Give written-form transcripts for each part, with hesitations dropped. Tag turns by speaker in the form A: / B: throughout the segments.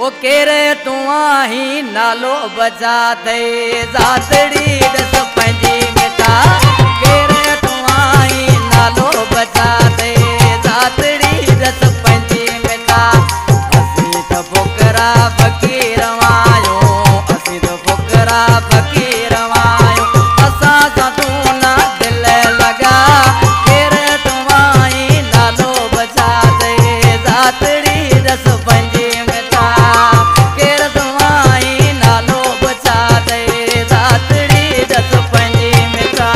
A: वो केरे तू आही नालो बचा दे जातड़ी दस पंजी मिटा केरे तू आई नालो बचा दे जातड़ी दस पंजी मिटा असी तो फुकरा फकीर वायो असी तो फुकरा फकीर वायो असा सा तू ना दिल लगा केरे तू आई नालो बचा दे जातड़ी दस पंजी मिटा केरे तू आई नालो बचा दे जातड़ी दस पंजी मिटा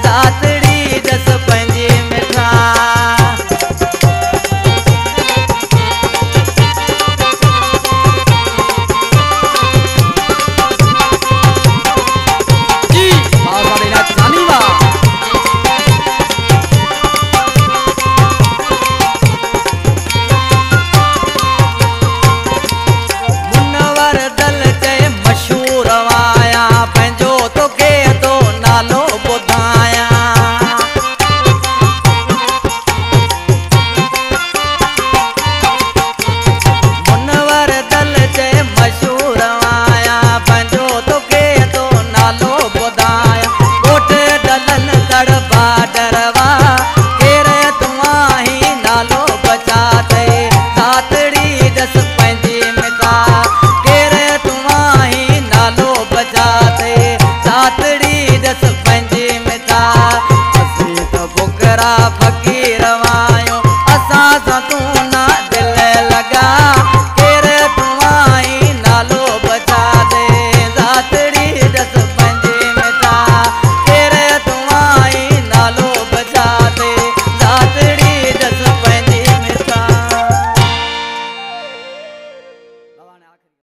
A: जाते